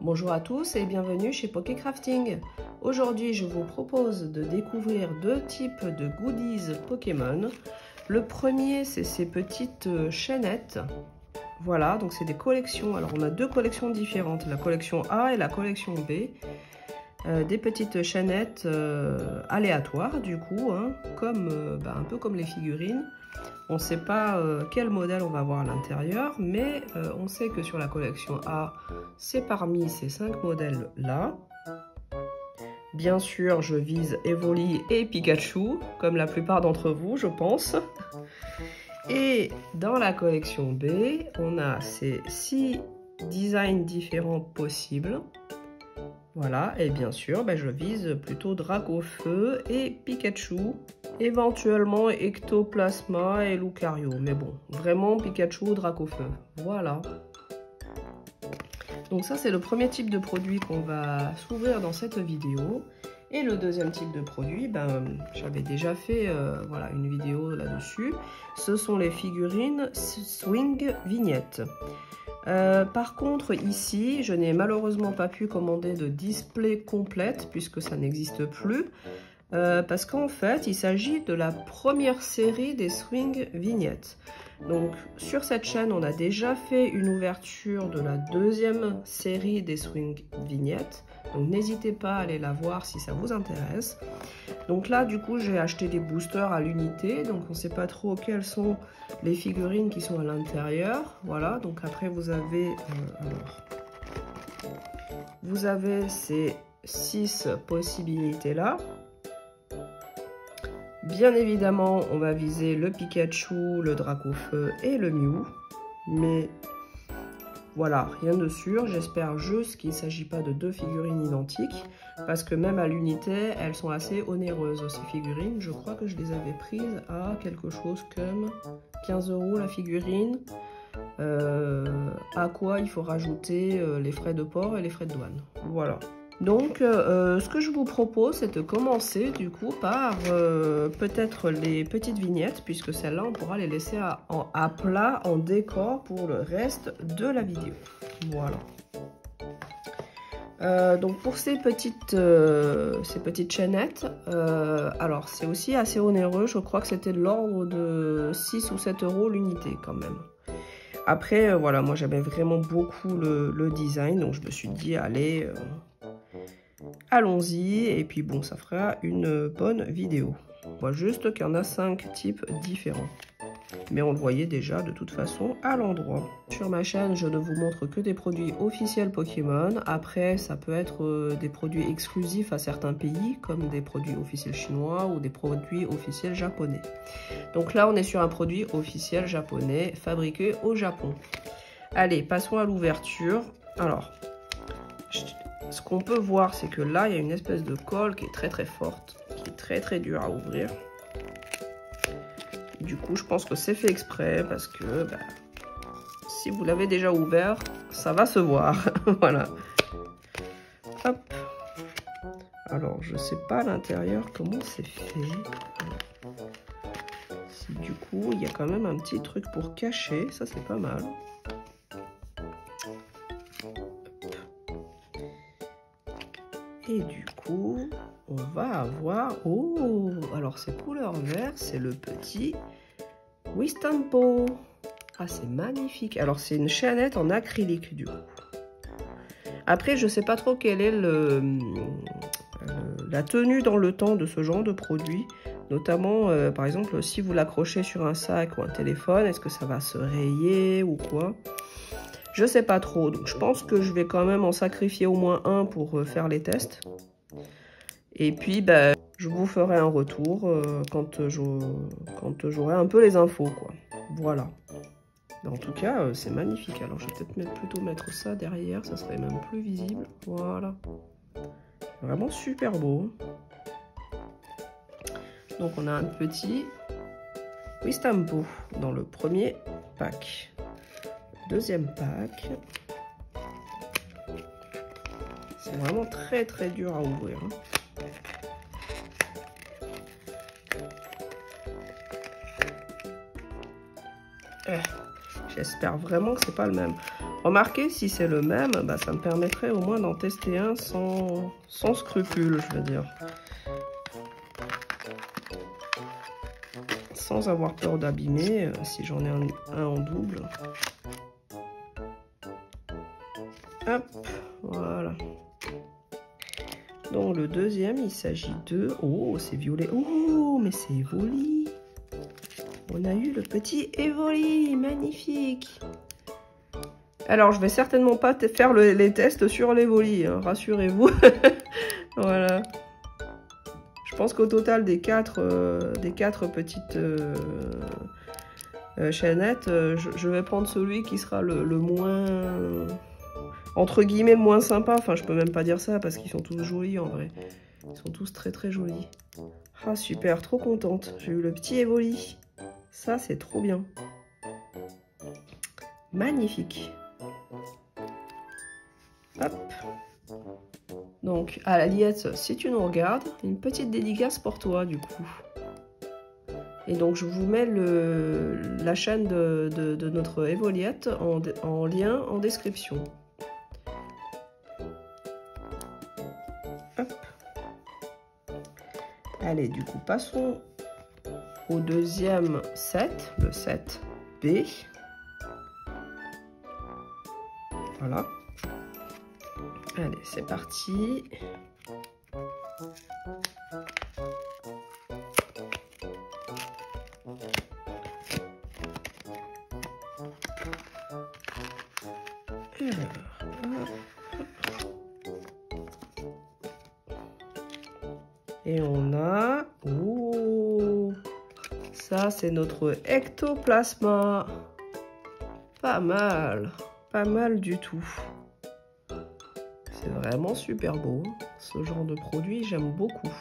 Bonjour à tous et bienvenue chez Pokécrafting. Aujourd'hui, je vous propose de découvrir deux types de goodies Pokémon. Le premier, c'est ces petites chaînettes. Voilà, donc c'est des collections. Alors, on a deux collections différentes, la collection A et la collection B. Des petites chaînettes aléatoires, du coup, hein, comme, un peu comme les figurines. On ne sait pas quel modèle on va avoir à l'intérieur, mais on sait que sur la collection A, c'est parmi ces 5 modèles-là. Bien sûr, je vise Evoli et Pikachu, comme la plupart d'entre vous, je pense. Et dans la collection B, on a ces 6 designs différents possibles. Voilà, et bien sûr, je vise plutôt Dracofeu et Pikachu, éventuellement Ectoplasma et Lucario. Mais bon, vraiment Pikachu, Dracofeu. Voilà. Donc ça, c'est le premier type de produit qu'on va s'ouvrir dans cette vidéo. Et le deuxième type de produit, j'avais déjà fait voilà, une vidéo là-dessus. Ce sont les figurines Swing Vignettes. Par contre, ici, je n'ai malheureusement pas pu commander de display complète puisque ça n'existe plus. Parce qu'en fait, il s'agit de la première série des Swing Vignettes. Donc, sur cette chaîne, on a déjà fait une ouverture de la deuxième série des Swing Vignettes. Donc, n'hésitez pas à aller la voir si ça vous intéresse. Donc là, du coup, j'ai acheté des boosters à l'unité. Donc, on ne sait pas trop quelles sont les figurines qui sont à l'intérieur. Voilà, donc après, vous avez, vous avez ces 6 possibilités-là. Bien évidemment, on va viser le Pikachu, le Dracofeu et le Mew. Mais voilà, rien de sûr. J'espère juste qu'il ne s'agit pas de deux figurines identiques. Parce que même à l'unité, elles sont assez onéreuses, ces figurines. Je crois que je les avais prises à quelque chose comme 15 € la figurine. À quoi il faut rajouter les frais de port et les frais de douane. Voilà. Donc, ce que je vous propose, c'est de commencer du coup par peut-être les petites vignettes, puisque celles-là, on pourra les laisser à plat, en décor pour le reste de la vidéo. Voilà. Donc, pour ces petites chaînettes, alors c'est aussi assez onéreux. Je crois que c'était de l'ordre de 6 ou 7 € l'unité quand même. Après, voilà, moi j'aimais vraiment beaucoup le design, donc je me suis dit, allez... allons-y, et puis bon, ça fera une bonne vidéo. On voit juste qu'il y en a 5 types différents. Mais on le voyait déjà de toute façon à l'endroit. Sur ma chaîne, je ne vous montre que des produits officiels Pokémon. Après, ça peut être des produits exclusifs à certains pays, comme des produits officiels chinois ou des produits officiels japonais. Donc là, on est sur un produit officiel japonais, fabriqué au Japon. Allez, passons à l'ouverture. Alors... ce qu'on peut voir, c'est que là, il y a une espèce de colle qui est très très forte, qui est très dure à ouvrir. Du coup, je pense que c'est fait exprès parce que si vous l'avez déjà ouvert, ça va se voir. Voilà. Hop. Alors, je sais pas à l'intérieur comment c'est fait. Si du coup, il y a quand même un petit truc pour cacher, ça c'est pas mal. Et du coup, on va avoir... oh, alors c'est couleur vert, c'est le petit Wistampo. Ah, c'est magnifique. Alors, c'est une chaînette en acrylique, du coup. Après, je sais pas trop quelle est la tenue dans le temps de ce genre de produit. Notamment, par exemple, si vous l'accrochez sur un sac ou un téléphone, est-ce que ça va se rayer ou quoi ? Je sais pas trop, donc je pense que je vais quand même en sacrifier au moins un pour faire les tests. Et puis, je vous ferai un retour quand j'aurai un peu les infos, quoi. Voilà. En tout cas, c'est magnifique. Alors, je vais peut-être plutôt mettre ça derrière, ça serait même plus visible. Voilà. Vraiment super beau. Donc, on a un petit Wistampo dans le premier pack. Deuxième pack. C'est vraiment très dur à ouvrir. J'espère vraiment que c'est pas le même. Remarquez, si c'est le même, bah, ça me permettrait au moins d'en tester un sans scrupule, je veux dire. Sans avoir peur d'abîmer, si j'en ai un en double. Hop, voilà. Donc le deuxième, il s'agit de... Oh, c'est violet. Oh, mais c'est Evoli. On a eu le petit Evoli, magnifique. Alors, je vais certainement pas faire les tests sur l'Evoli, hein, rassurez-vous. Voilà. Je pense qu'au total des quatre petites chaînettes, je vais prendre celui qui sera le moins... entre guillemets, le moins sympa. Enfin, je peux même pas dire ça parce qu'ils sont tous jolis en vrai. Ils sont tous très très jolis. Ah, super, trop contente. J'ai eu le petit Evoli. Ça, c'est trop bien. Magnifique. Hop. Donc, à la Liette, si tu nous regardes, une petite dédicace pour toi, du coup. Et donc, je vous mets la chaîne de notre Evoliette en lien en description. Hop. Allez, du coup, passons au deuxième set, le set B. Voilà. Allez, c'est parti. Et on a... Oh, ça, c'est notre ectoplasma. Pas mal. Pas mal du tout. C'est vraiment super beau. Ce genre de produit, j'aime beaucoup.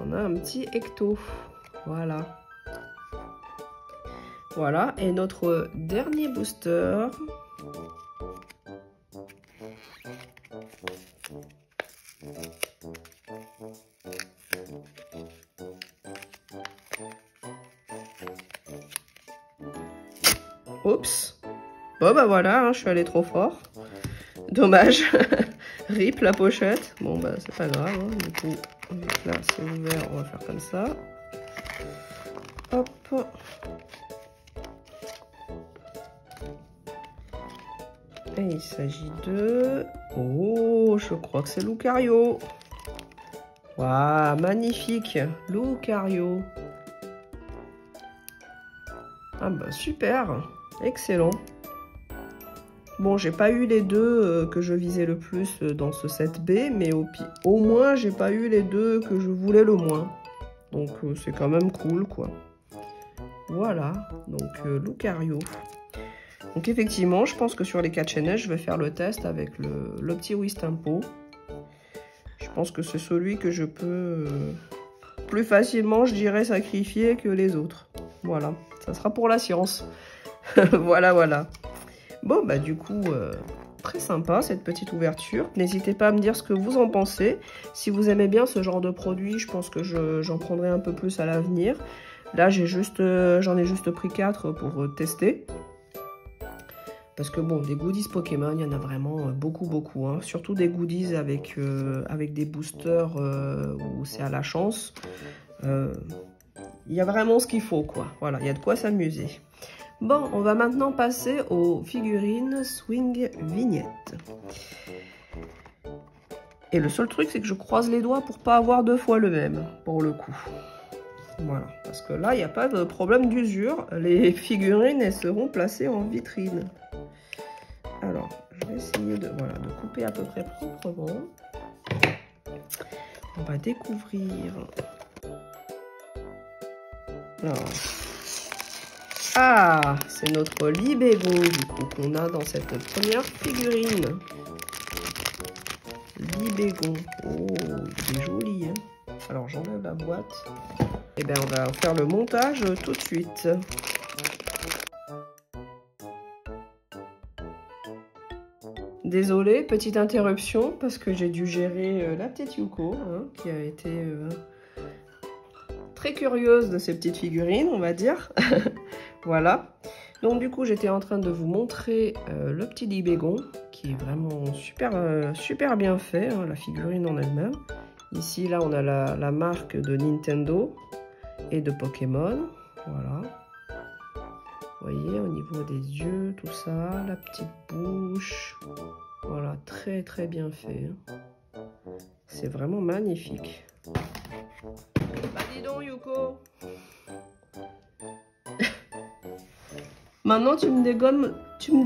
On a un petit ecto. Voilà. Voilà. Et notre dernier booster. Oups. Bon bah voilà, hein, je suis allée trop fort. Dommage. Rip la pochette. Bon bah c'est pas grave. Hein. Du coup, là c'est ouvert, on va faire comme ça. Hop. Et il s'agit de... Oh, je crois que c'est Lucario. Waouh, magnifique. Lucario. Ah bah super. Excellent. Bon, j'ai pas eu les deux que je visais le plus dans ce set B, mais au moins j'ai pas eu les deux que je voulais le moins. Donc c'est quand même cool, quoi. Voilà, donc Lucario. Donc effectivement, je pense que sur les 4 chaînettes, je vais faire le test avec le petit Wistempo. Je pense que c'est celui que je peux plus facilement, je dirais, sacrifier que les autres. Voilà, ça sera pour la science. Voilà, voilà. Bon, bah du coup, très sympa cette petite ouverture. N'hésitez pas à me dire ce que vous en pensez. Si vous aimez bien ce genre de produit, je pense que j'en prendrai un peu plus à l'avenir. Là, j'en ai juste pris 4 pour tester. Parce que bon, des goodies Pokémon, il y en a vraiment beaucoup, beaucoup. Hein. Surtout des goodies avec des boosters où c'est à la chance. Il y a vraiment ce qu'il faut, quoi. Voilà, il y a de quoi s'amuser. Bon, on va maintenant passer aux figurines Swing Vignette. Et le seul truc, c'est que je croise les doigts pour pas avoir 2 fois le même, pour le coup. Voilà, parce que là, il n'y a pas de problème d'usure. Les figurines, elles seront placées en vitrine. Alors, je vais essayer de couper à peu près proprement. On va découvrir... Alors... Ah, c'est notre Libego, du coup, qu'on a dans cette première figurine. Libego. Oh, il est joli, hein. Alors, j'enlève la boîte. Et bien, on va faire le montage tout de suite. Désolée, petite interruption, parce que j'ai dû gérer la petite Yuko, hein, qui a été très curieuse de ces petites figurines, on va dire. Voilà. Donc du coup, j'étais en train de vous montrer le petit libégon qui est vraiment super bien fait, hein, la figurine en elle-même. Ici, là, on a la marque de Nintendo et de Pokémon. Voilà. Vous voyez, au niveau des yeux, tout ça, la petite bouche. Voilà, très bien fait. Hein. C'est vraiment magnifique. Bah dis donc, Yuko. Maintenant, tu me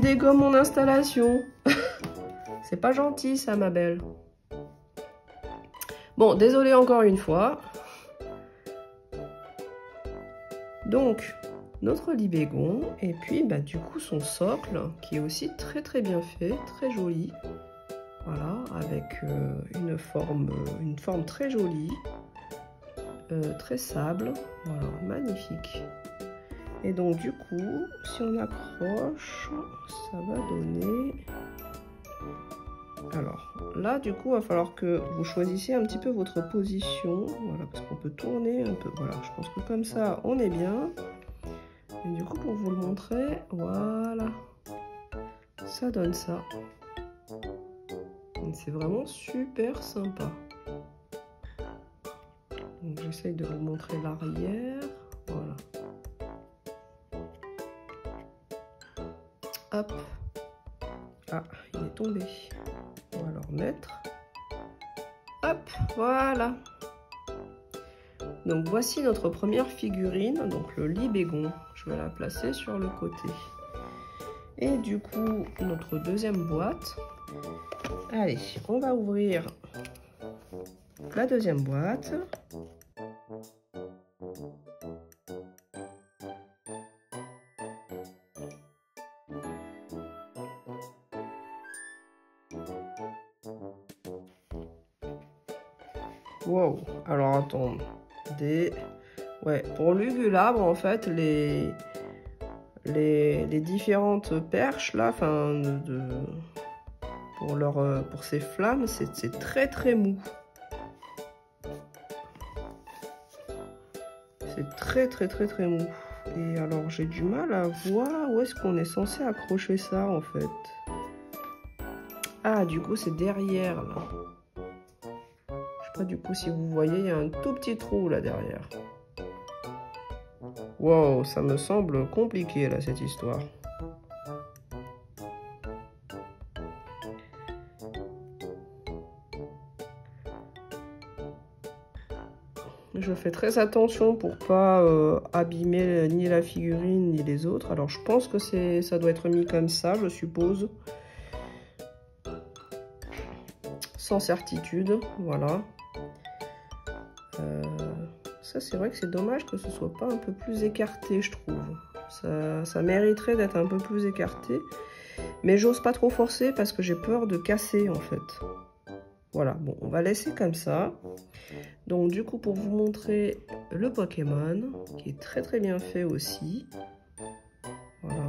dégommes mon installation. C'est pas gentil, ça, ma belle. Bon, désolé encore une fois. Donc, notre libégon, et puis, bah, du coup, son socle, qui est aussi très bien fait, très joli. Voilà, avec une forme très jolie, très sable. Voilà, magnifique. Et donc du coup, si on accroche, ça va donner... Alors là, du coup, il va falloir que vous choisissiez un petit peu votre position. Voilà, parce qu'on peut tourner un peu. Voilà, je pense que comme ça, on est bien. Et du coup, pour vous le montrer, voilà. Ça donne ça. C'est vraiment super sympa. Donc j'essaye de vous montrer l'arrière. Voilà. Hop. Ah, il est tombé. On va le remettre. Hop, voilà. Donc voici notre première figurine, donc le libégon. Je vais la placer sur le côté. Et du coup, notre deuxième boîte. Allez, on va ouvrir la deuxième boîte. Wow, alors attendez. Ouais, pour l'ugulabre, en fait, les différentes perches là, enfin, pour ces flammes, c'est très mou. C'est très mou. Et alors, j'ai du mal à voir où est-ce qu'on est censé accrocher ça, en fait. Ah, du coup, c'est derrière, là. Je sais pas, du coup, si vous voyez, il y a un tout petit trou, là, derrière. Wow, ça me semble compliqué, là, cette histoire. Je fais très attention pour pas abîmer ni la figurine ni les autres. Alors je pense que ça doit être mis comme ça, je suppose. Sans certitude, voilà. Ça c'est vrai que c'est dommage que ce soit pas un peu plus écarté, je trouve. Ça mériterait d'être un peu plus écarté. Mais j'ose pas trop forcer parce que j'ai peur de casser en fait. Voilà, bon, on va laisser comme ça. Donc du coup, pour vous montrer le Pokémon, qui est très bien fait aussi. Voilà.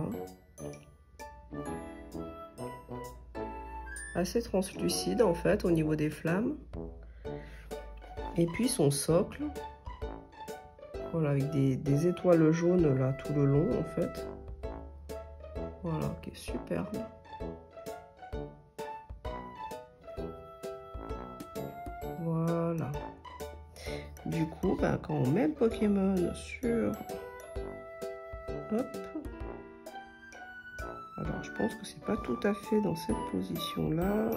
Assez translucide en fait au niveau des flammes. Et puis son socle. Voilà, avec des étoiles jaunes là tout le long en fait. Voilà, qui est superbe. Voilà. Du coup, bah, quand on met le Pokémon sur... Hop. Alors, je pense que c'est pas tout à fait dans cette position-là.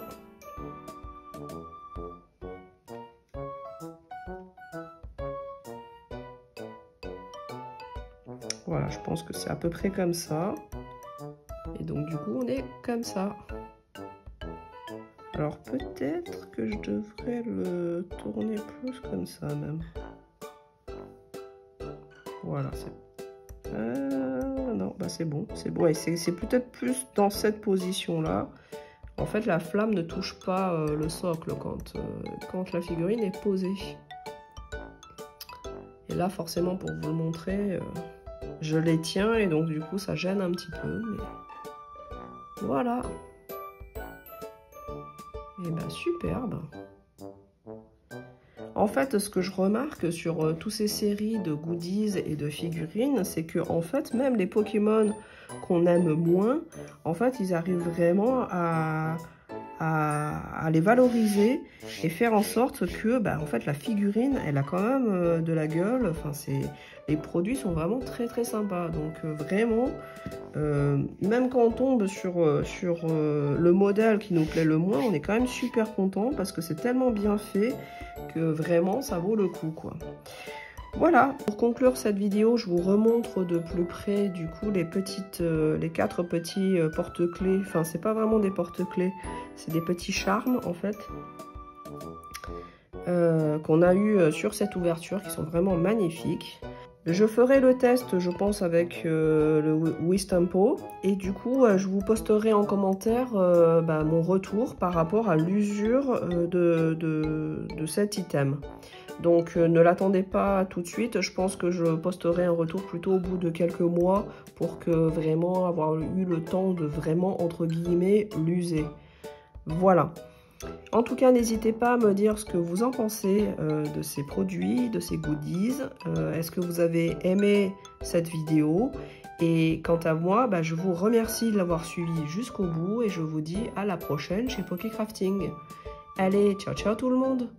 Voilà, je pense que c'est à peu près comme ça. Et donc, du coup, on est comme ça. Alors peut-être que je devrais le tourner plus comme ça même. Voilà, c'est... non, bah c'est bon. Ouais, c'est peut-être plus dans cette position-là. En fait, la flamme ne touche pas le socle quand la figurine est posée. Et là, forcément, pour vous le montrer, je les tiens et donc du coup, ça gêne un petit peu. Mais voilà. Et ben superbe. En fait, ce que je remarque sur toutes ces séries de goodies et de figurines, c'est que en fait, même les Pokémon qu'on aime moins, en fait, ils arrivent vraiment à les valoriser et faire en sorte que en fait la figurine elle a quand même de la gueule. Enfin, les produits sont vraiment très sympas, donc vraiment même quand on tombe sur le modèle qui nous plaît le moins, on est quand même super content parce que c'est tellement bien fait que vraiment ça vaut le coup quoi. Voilà, pour conclure cette vidéo, je vous remontre de plus près du coup les 4 petits porte-clés. Enfin, c'est pas vraiment des porte-clés, c'est des petits charmes en fait qu'on a eu sur cette ouverture, qui sont vraiment magnifiques. Je ferai le test, je pense, avec le Wistempo, et du coup, je vous posterai en commentaire mon retour par rapport à l'usure de cet item. Donc ne l'attendez pas tout de suite, je pense que je posterai un retour plutôt au bout de quelques mois pour que vraiment avoir eu le temps de vraiment, entre guillemets, l'user. Voilà. En tout cas, n'hésitez pas à me dire ce que vous en pensez de ces produits, de ces goodies. Est-ce que vous avez aimé cette vidéo? Et quant à moi, je vous remercie de l'avoir suivi jusqu'au bout et je vous dis à la prochaine chez Pokécrafting. Allez, ciao ciao tout le monde!